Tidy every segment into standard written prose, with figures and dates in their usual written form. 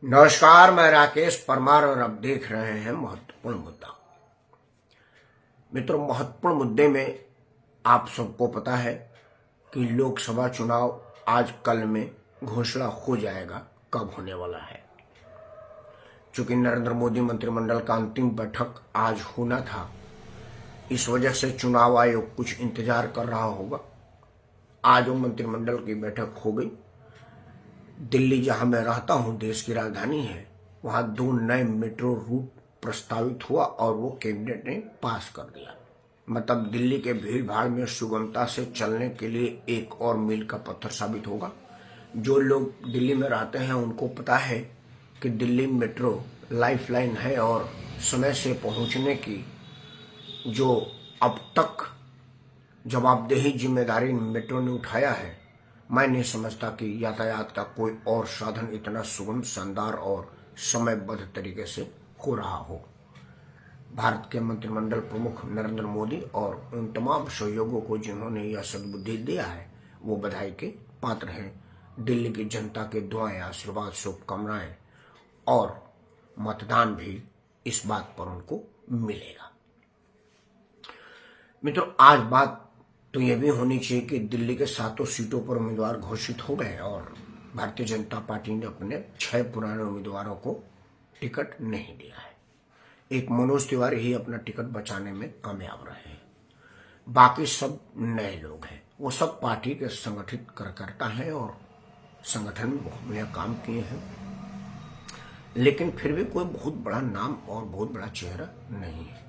नमस्कार, मैं राकेश परमार और आप देख रहे हैं महत्वपूर्ण मुद्दा। मित्रों, महत्वपूर्ण मुद्दे में आप सबको पता है कि लोकसभा चुनाव आज कल में घोषणा हो जाएगा कब होने वाला है। चूंकि नरेंद्र मोदी मंत्रिमंडल का अंतिम बैठक आज होना था, इस वजह से चुनाव आयोग कुछ इंतजार कर रहा होगा। आज वो मंत्रिमंडल की बैठक हो गई। दिल्ली, जहां मैं रहता हूं, देश की राजधानी है, वहां 2 नए मेट्रो रूट प्रस्तावित हुआ और वो कैबिनेट ने पास कर दिया। मतलब दिल्ली के भीड़ भाड़ में सुगमता से चलने के लिए एक और मील का पत्थर साबित होगा। जो लोग दिल्ली में रहते हैं उनको पता है कि दिल्ली मेट्रो लाइफलाइन है और समय से पहुंचने की जो अब तक जवाबदेही जिम्मेदारी मेट्रो ने उठाया है, मैं नहीं समझता कि यातायात का कोई और साधन इतना सुगम, शानदार और समयबद्ध तरीके से हो रहा हो। भारत के मंत्रिमंडल प्रमुख नरेंद्र मोदी और उन तमाम सहयोगों को जिन्होंने यह सद्बुद्धि दिया है, वो बधाई के पात्र हैं। दिल्ली की जनता के दुआएं, आशीर्वाद, शुभकामनाएं और मतदान भी इस बात पर उनको मिलेगा। मित्रों, आज बात तो यह भी होनी चाहिए कि दिल्ली के 7 सीटों पर उम्मीदवार घोषित हो गए और भारतीय जनता पार्टी ने अपने 6 पुराने उम्मीदवारों को टिकट नहीं दिया है। एक मनोज तिवारी ही अपना टिकट बचाने में कामयाब रहे हैं। बाकी सब नए लोग हैं। वो सब पार्टी के संगठित कार्यकर्ता हैं और संगठन में बहुत बढ़िया काम किए हैं, लेकिन फिर भी कोई बहुत बड़ा नाम और बहुत बड़ा चेहरा नहीं है।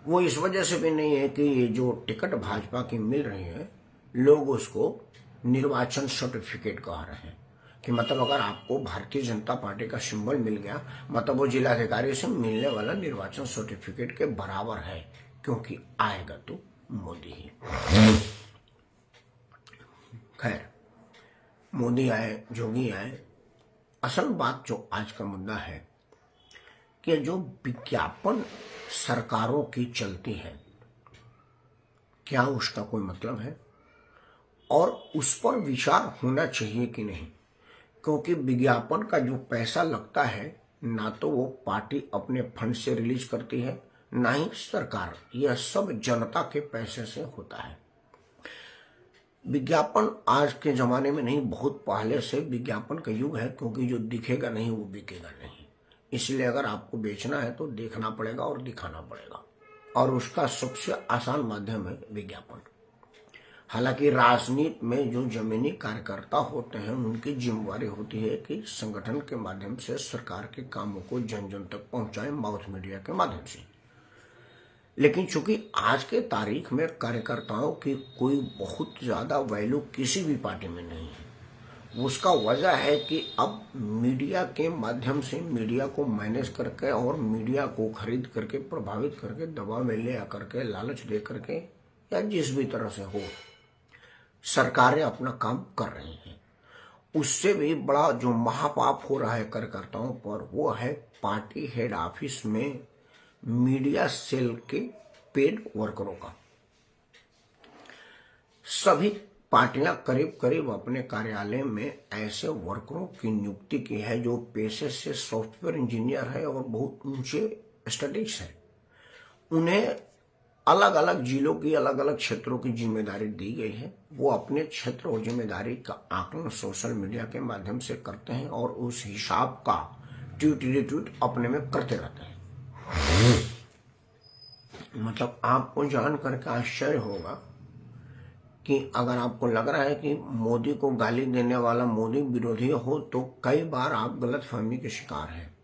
वो इस वजह से भी नहीं है कि ये जो टिकट भाजपा की मिल रही है, लोग उसको निर्वाचन सर्टिफिकेट कह रहे हैं कि मतलब अगर आपको भारतीय जनता पार्टी का सिंबल मिल गया, मतलब वो जिलाधिकारी से मिलने वाला निर्वाचन सर्टिफिकेट के बराबर है, क्योंकि आएगा तो मोदी ही। खैर, मोदी आए, जोगी आए, असल बात जो आज का मुद्दा है कि जो विज्ञापन सरकारों की चलती है, क्या उसका कोई मतलब है और उस पर विचार होना चाहिए कि नहीं? क्योंकि विज्ञापन का जो पैसा लगता है, ना तो वो पार्टी अपने फंड से रिलीज करती है, ना ही सरकार। यह सब जनता के पैसे से होता है। विज्ञापन आज के जमाने में नहीं, बहुत पहले से विज्ञापन का युग है, क्योंकि जो दिखेगा नहीं वो बिकेगा नहीं। इसलिए अगर आपको बेचना है तो देखना पड़ेगा और दिखाना पड़ेगा, और उसका सबसे आसान माध्यम है विज्ञापन। हालांकि राजनीति में जो जमीनी कार्यकर्ता होते हैं, उनकी जिम्मेवारी होती है कि संगठन के माध्यम से सरकार के कामों को जन जन तक पहुंचाएं, माउथ मीडिया के माध्यम से। लेकिन चूंकि आज के तारीख में कार्यकर्ताओं की कोई बहुत ज्यादा वैल्यू किसी भी पार्टी में नहीं है। उसका वजह है कि अब मीडिया के माध्यम से मीडिया को मैनेज करके और मीडिया को खरीद करके, प्रभावित करके, दबाव में ले आकर के, लालच दे करके, या जिस भी तरह से हो, सरकारें अपना काम कर रही हैं। उससे भी बड़ा जो महापाप हो रहा है कार्यकर्ताओं पर, वो है पार्टी हेड ऑफिस में मीडिया सेल के पेड वर्करों का। सभी पार्टियां करीब करीब अपने कार्यालय में ऐसे वर्करों की नियुक्ति की है जो पेशे से सॉफ्टवेयर इंजीनियर है और बहुत ऊंचे स्टडीज है। उन्हें अलग अलग जिलों की, अलग अलग क्षेत्रों की जिम्मेदारी दी गई है। वो अपने क्षेत्र और जिम्मेदारी का आकलन सोशल मीडिया के माध्यम से करते हैं और उस हिसाब का ट्वीट अपने में करते रहते हैं। मतलब आपको जान करके आश्चर्य होगा कि अगर आपको लग रहा है कि मोदी को गाली देने वाला मोदी विरोधी हो, तो कई बार आप गलतफहमी के शिकार हैं।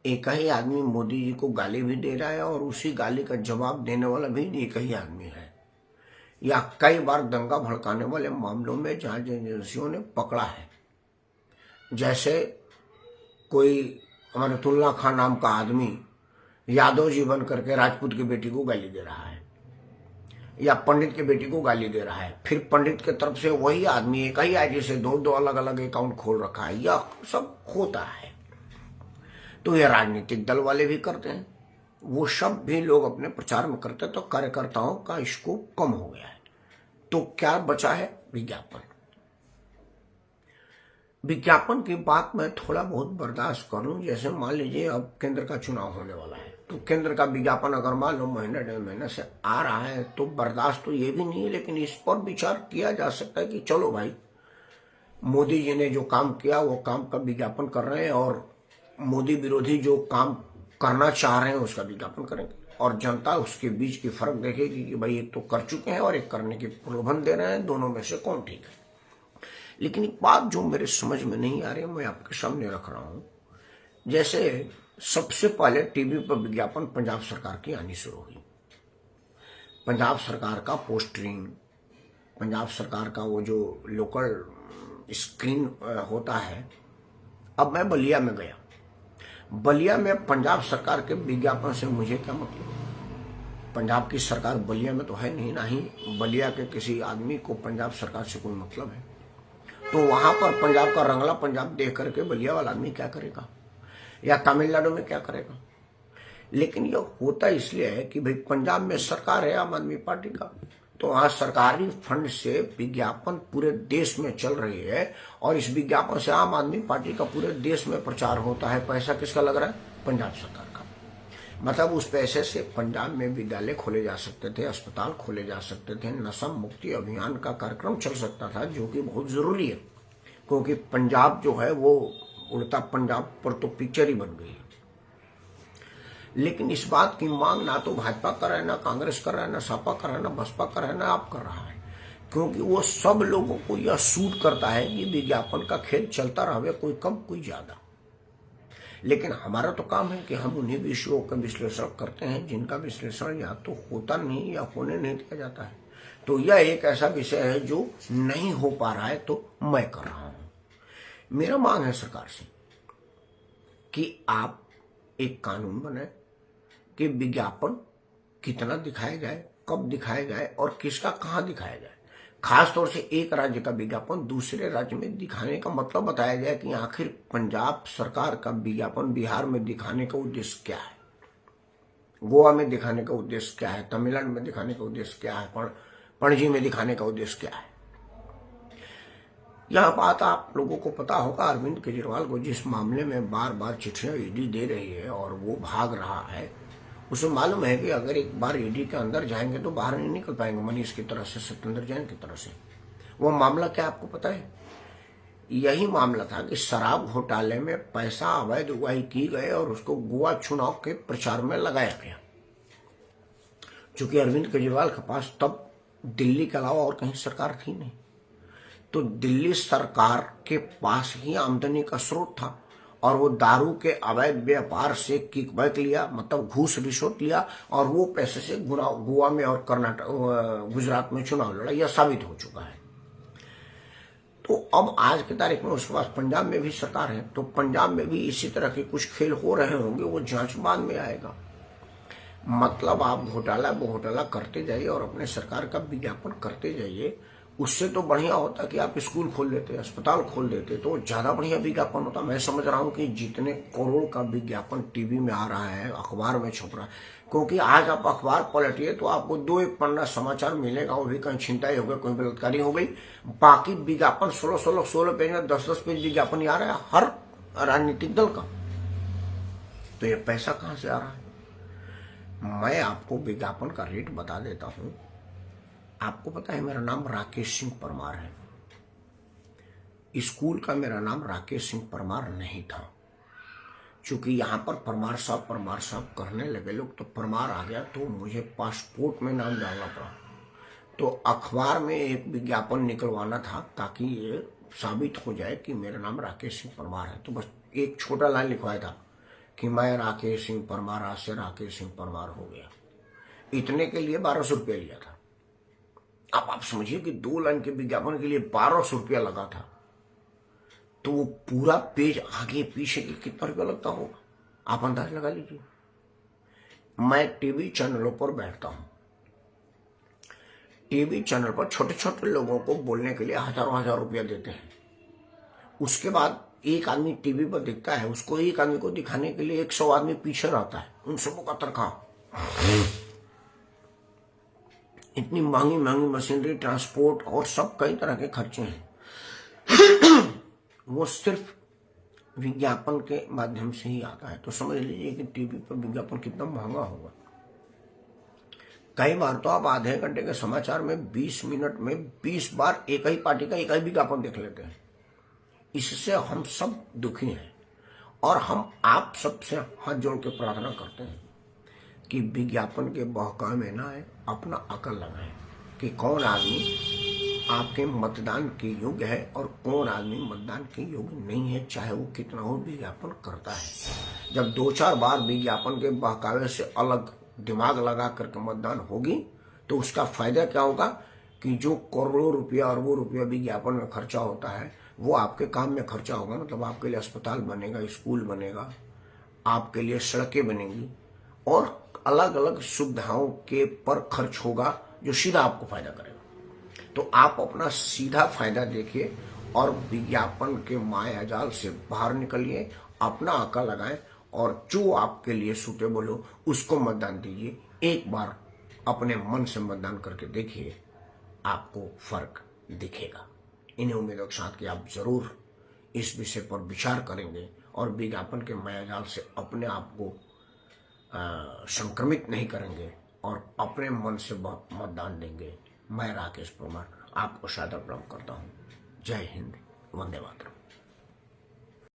एक ही आदमी मोदी जी को गाली भी दे रहा है और उसी गाली का जवाब देने वाला भी एक ही आदमी है। या कई बार दंगा भड़काने वाले मामलों में जांच एजेंसियों ने पकड़ा है। जैसे कोई अमरतुल्ला खान नाम का आदमी यादव जी बन करके राजपूत की बेटी को गाली दे रहा है, या पंडित की बेटी को गाली दे रहा है। फिर पंडित की तरफ से वही आदमी एक ही आईडी से दो अलग अलग अकाउंट खोल रखा है। यह सब होता है। तो यह राजनीतिक दल वाले भी करते हैं, वो सब भी लोग अपने प्रचार में करते हैं। तो कार्यकर्ताओं का स्कोप कम हो गया है। तो क्या बचा है? विज्ञापन। विज्ञापन की बात मैं थोड़ा बहुत बर्दाश्त कर लूं। जैसे मान लीजिए अब केंद्र का चुनाव होने वाला है, तो केंद्र का विज्ञापन अगर मान लो महीने 1.5 महीने से आ रहा है तो बर्दाश्त तो ये भी नहीं है, लेकिन इस पर विचार किया जा सकता है कि चलो भाई, मोदी जी ने जो काम किया वो काम का विज्ञापन कर रहे हैं, और मोदी विरोधी जो काम करना चाह रहे हैं उसका विज्ञापन करेंगे, और जनता उसके बीच की फर्क देखेगी कि भाई एक तो कर चुके हैं और एक करने की प्रलोभन दे रहे हैं, दोनों में से कौन ठीक है। लेकिन एक बात जो मेरे समझ में नहीं आ रही, मैं आपके सामने रख रहा हूं। जैसे सबसे पहले टीवी पर विज्ञापन पंजाब सरकार की आनी शुरू हुई। पंजाब सरकार का पोस्टरिंग, पंजाब सरकार का वो जो लोकल स्क्रीन होता है। अब मैं बलिया में गया, बलिया में पंजाब सरकार के विज्ञापन से मुझे क्या मतलब? पंजाब की सरकार बलिया में तो है नहीं, ना ही बलिया के किसी आदमी को पंजाब सरकार से कोई मतलब है। तो वहां पर पंजाब का रंगला पंजाब देख करके बलिया वाला आदमी क्या करेगा, या तमिलनाडु में क्या करेगा? लेकिन यह होता इसलिए है कि भाई पंजाब में सरकार है आम आदमी पार्टी का, तो वहां सरकारी फंड से विज्ञापन पूरे देश में चल रही है, और इस विज्ञापन से आम आदमी पार्टी का पूरे देश में प्रचार होता है। पैसा किसका लग रहा है? पंजाब सरकार का। मतलब उस पैसे से पंजाब में विद्यालय खोले जा सकते थे, अस्पताल खोले जा सकते थे, नशा मुक्ति अभियान का कार्यक्रम चल सकता था, जो कि बहुत जरूरी है, क्योंकि पंजाब जो है वो उड़ता पंजाब पर तो पिक्चर ही बन गई है। लेकिन इस बात की मांग ना तो भाजपा कर रहा है, ना कांग्रेस कर रहा है, ना सपा कर रहा है, ना बसपा कर रहा है, ना आप कर रहा है, क्योंकि वो सब लोगों को यह सूट करता है कि विज्ञापन का खेल चलता रहे, कोई कम कोई ज्यादा। लेकिन हमारा तो काम है कि हम उन्हीं विषयों का विश्लेषण करते हैं जिनका विश्लेषण या तो होता नहीं या होने नहीं दिया जाता है। तो यह एक ऐसा विषय है जो नहीं हो पा रहा है, तो मैं कर रहा हूं। मेरा मांग है सरकार से कि आप एक कानून बनाए कि विज्ञापन कितना दिखाया जाए, कब दिखाया जाए, और किसका कहां दिखाया जाए। खास तौर से एक राज्य का विज्ञापन दूसरे राज्य में दिखाने का मतलब बताया जाए कि आखिर पंजाब सरकार का विज्ञापन बिहार में दिखाने का उद्देश्य क्या है, गोवा में दिखाने का उद्देश्य क्या है, तमिलनाडु में दिखाने का उद्देश्य क्या है, पणजी में दिखाने का उद्देश्य क्या है। यह बात आप लोगों को पता होगा, अरविंद केजरीवाल को जिस मामले में बार बार चिट्ठियां ईडी दे रही है और वो भाग रहा है, उसे मालूम है कि अगर एक बार ईडी के अंदर जाएंगे तो बाहर नहीं निकल पाएंगे, मनीष की तरह से, सत्येंद्र जैन की तरह से। वो मामला क्या आपको पता है? यही मामला था कि शराब घोटाले में पैसा अवैध उगाही की गई और उसको गोवा चुनाव के प्रचार में लगाया गया। चूंकि अरविंद केजरीवाल के पास तब दिल्ली के अलावा और कहीं सरकार थी नहीं, तो दिल्ली सरकार के पास ही आमदनी का स्रोत था, और वो दारू के अवैध व्यापार से किकबैक लिया, मतलब घूस रिश्वत लिया, और वो पैसे से गोवा में और कर्नाटक गुजरात में चुनाव लड़ा। यह साबित हो चुका है। तो अब आज की तारीख में उसके पास पंजाब में भी सरकार है, तो पंजाब में भी इसी तरह के कुछ खेल हो रहे होंगे, वो जांच बाद में आएगा। मतलब आप घोटाला करते जाइए और अपने सरकार का विज्ञापन करते जाइए। उससे तो बढ़िया होता कि आप स्कूल खोल देते, अस्पताल खोल देते, तो ज्यादा बढ़िया विज्ञापन होता। मैं समझ रहा हूं कि जितने करोड़ का विज्ञापन टीवी में आ रहा है, अखबार में छप रहा है, क्योंकि आज आप अखबार पलटिए तो आपको 2-1 पन्ना समाचार मिलेगा, वो भी कहीं छिनताई हो गई, कोई बलात्कारी हो गई। बाकी विज्ञापन 16 पेज में 10-10 पेज विज्ञापन आ रहा है हर राजनीतिक दल का। तो ये पैसा कहां से आ रहा है? मैं आपको विज्ञापन का रेट बता देता हूं। आपको पता है मेरा नाम राकेश सिंह परमार है। स्कूल का मेरा नाम राकेश सिंह परमार नहीं था, चूंकि यहां पर परमार साहब करने लगे लोग, तो परमार आ गया, तो मुझे पासपोर्ट में नाम डालना पड़ा। तो अखबार में एक विज्ञापन निकलवाना था ताकि ये साबित हो जाए कि मेरा नाम राकेश सिंह परमार है। तो बस एक छोटा लाइन लिखवाया था कि मैं राकेश सिंह परमार, आज से राकेश सिंह परमार हो गया। इतने के लिए 1200 रुपया लिया था। अब आप समझिए कि 2 लाइन के विज्ञापन के लिए 1200 रुपया लगा था, तो वो पूरा पेज आगे पीछे के कितना रुपया लगता होगा, आप अंदाज लगा लीजिए। मैं टीवी चैनलों पर बैठता हूं, टीवी चैनल पर छोटे छोटे लोगों को बोलने के लिए हजारों रुपया देते हैं। उसके बाद एक आदमी टीवी पर दिखता है, उसको एक आदमी को दिखाने के लिए 100 आदमी पीछे रहता है, उन सबों का तनख्वाह। इतनी महंगी मशीनरी, ट्रांसपोर्ट और सब कई तरह के खर्चे हैं। वो सिर्फ विज्ञापन के माध्यम से ही आता है। तो समझ लीजिए कि टीवी पर विज्ञापन कितना महंगा होगा। कई बार तो आप आधे घंटे के समाचार में 20 मिनट में 20 बार एक ही पार्टी का एक ही विज्ञापन देख लेते हैं। इससे हम सब दुखी हैं और हम आप सबसे हाथ जोड़ के प्रार्थना करते हैं कि विज्ञापन के बहकावे में ना आए, अपना अकल लगाएं कि कौन आदमी आपके मतदान के योग्य है और कौन आदमी मतदान के योग्य नहीं है, चाहे वो कितना हो विज्ञापन करता है। जब 2-4 बार विज्ञापन के बहकावे से अलग दिमाग लगा करके मतदान होगी तो उसका फायदा क्या होगा कि जो करोड़ों रुपया अरबों रुपया विज्ञापन में खर्चा होता है वो आपके काम में खर्चा होगा। मतलब आपके लिए अस्पताल बनेगा, स्कूल बनेगा, आपके लिए सड़कें बनेंगी और अलग अलग सुविधाओं के पर खर्च होगा जो सीधा आपको फायदा करेगा। तो आप अपना सीधा फायदा देखिए और विज्ञापन के माया जाल से बाहर निकलिए, अपना अकल लगाएं और जो आपके लिए सूटेबल हो उसको मतदान दीजिए। एक बार अपने मन से मतदान करके देखिए, आपको फर्क दिखेगा। इन्हीं उम्मीदों के साथ कि आप जरूर इस विषय पर विचार करेंगे और विज्ञापन के मायाजाल से अपने आप को संक्रमित नहीं करेंगे और अपने मन से मतदान देंगे। मैं राकेश परमार आपको सादर प्रणाम करता हूँ। जय हिंद, वंदे मातरम।